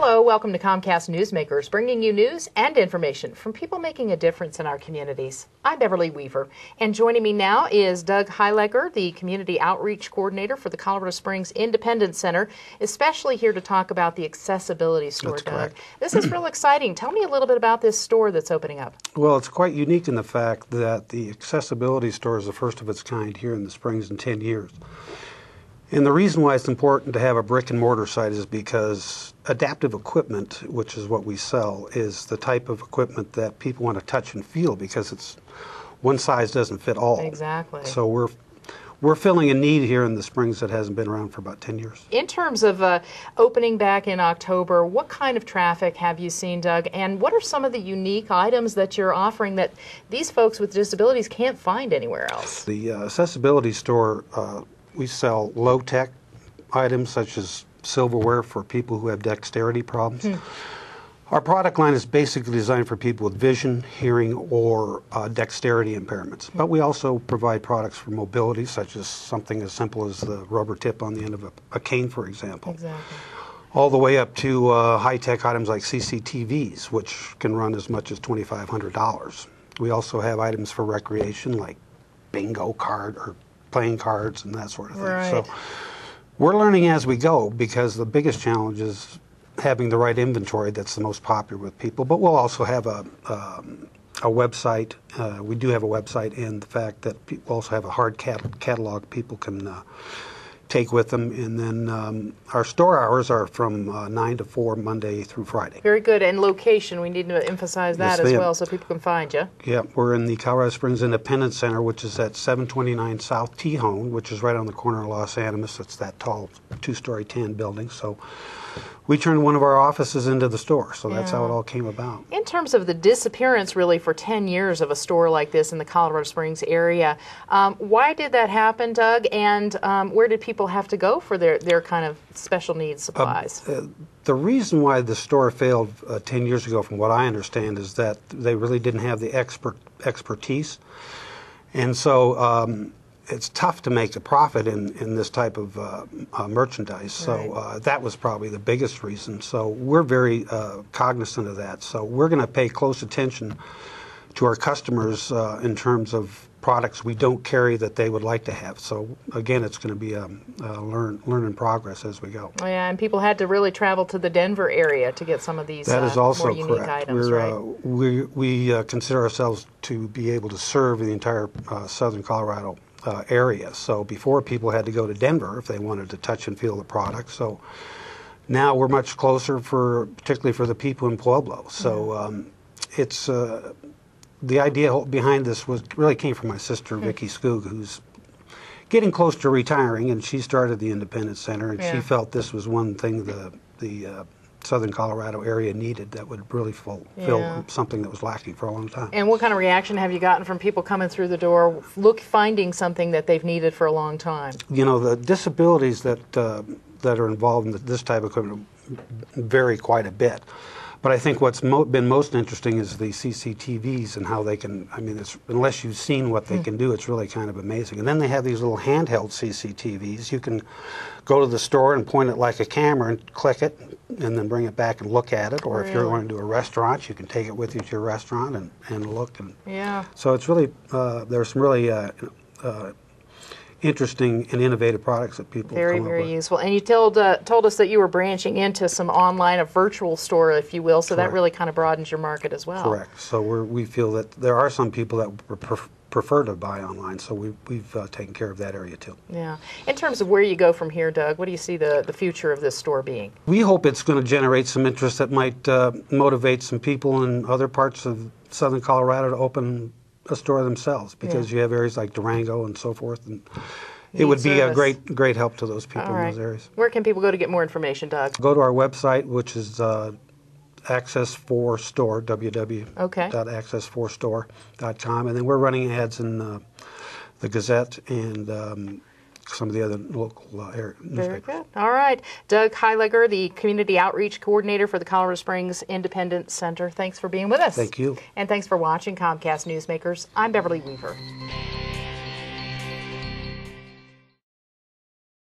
Hello, welcome to Comcast Newsmakers, bringing you news and information from people making a difference in our communities. I'm Beverly Weaver, and joining me now is Doug Heyliger, the Community Outreach Coordinator for the Colorado Springs Independence Center, especially here to talk about the accessibility store. That's Doug. correct. This is real exciting. Tell me a little bit about this store that's opening up. Well, it's quite unique in the fact that the accessibility store is the first of its kind here in the Springs in 10 years. And the reason why it's important to have a brick and mortar site is because adaptive equipment, which is what we sell, is the type of equipment that people want to touch and feel because it's one size doesn't fit all. Exactly. So we're filling a need here in the Springs that hasn't been around for about 10 years. In terms of opening back in October, what kind of traffic have you seen, Doug? And what are some of the unique items that you're offering that these folks with disabilities can't find anywhere else? The accessibility store, we sell low-tech items such as silverware for people who have dexterity problems. Our product line is basically designed for people with vision, hearing, or dexterity impairments. But we also provide products for mobility, such as something as simple as the rubber tip on the end of a cane, for example. Exactly. All the way up to high-tech items like CCTVs, which can run as much as $2,500. We also have items for recreation like bingo card or playing cards and that sort of thing. Right. So we're learning as we go because the biggest challenge is having the right inventory that's the most popular with people. But we'll also have a website. We do have a website, and the fact that people also have a hard catalog people can take with them. And then our store hours are from 9 to 4 Monday through Friday. Very good. And location, we need to emphasize that Yes, as ma'am. well so people can find you. Yeah, we're in the Colorado Springs Independence Center, which is at 729 South Tejon, which is right on the corner of Los Animas. It's that tall two-story tan building. So we turned one of our offices into the store, so that's how it all came about. In terms of the disappearance, really, for 10 years of a store like this in the Colorado Springs area, why did that happen, Doug, and where did people have to go for their kind of special needs supplies? The reason why the store failed 10 years ago, from what I understand, is that they really didn't have the expertise. And so it's tough to make a profit in this type of merchandise. So that was probably the biggest reason. So we're very cognizant of that. So we're going to pay close attention to our customers in terms of products we don't carry that they would like to have. So again, it's going to be a learn in progress as we go. Oh, yeah, and people had to really travel to the Denver area to get some of these that is also more unique correct. items, We consider ourselves to be able to serve the entire southern Colorado area. So before, people had to go to Denver if they wanted to touch and feel the product. So now we're much closer, particularly for the people in Pueblo. So it's the idea behind this really came from my sister Vicki Skoog, who's getting close to retiring, and she started the Independence Center, and she felt this was one thing the southern Colorado area needed that would really fill something that was lacking for a long time. And what kind of reaction have you gotten from people coming through the door, finding something that they've needed for a long time? You know, the disabilities that are involved in this type of equipment vary quite a bit. But I think what's been most interesting is the CCTVs and how they can, I mean, unless you've seen what they can do, it's really kind of amazing. And then they have these little handheld CCTVs. You can go to the store and point it like a camera and click it and then bring it back and look at it. Or if you're going to a restaurant, you can take it with you to your restaurant and look. So it's really, there's some really interesting and innovative products that people come up with. Very useful. And you told us that you were branching into some online, a virtual store, if you will, so that really kind of broadens your market as well. Correct. So we feel that there are some people that prefer to buy online, so we've taken care of that area too. Yeah. In terms of where you go from here, Doug, what do you see the future of this store being? We hope it's going to generate some interest that might motivate some people in other parts of southern Colorado to open a store themselves, because you have areas like Durango and so forth, and it would be a great help to those people in those areas. Where can people go to get more information, Doug? Go to our website, which is Access4Store, www.access4store.com, and then we're running ads in the Gazette and some of the other local newspapers. Very good. All right. Doug Heyliger, the Community Outreach Coordinator for the Colorado Springs Independence Center. Thanks for being with us. Thank you. And thanks for watching Comcast Newsmakers. I'm Beverly Weaver.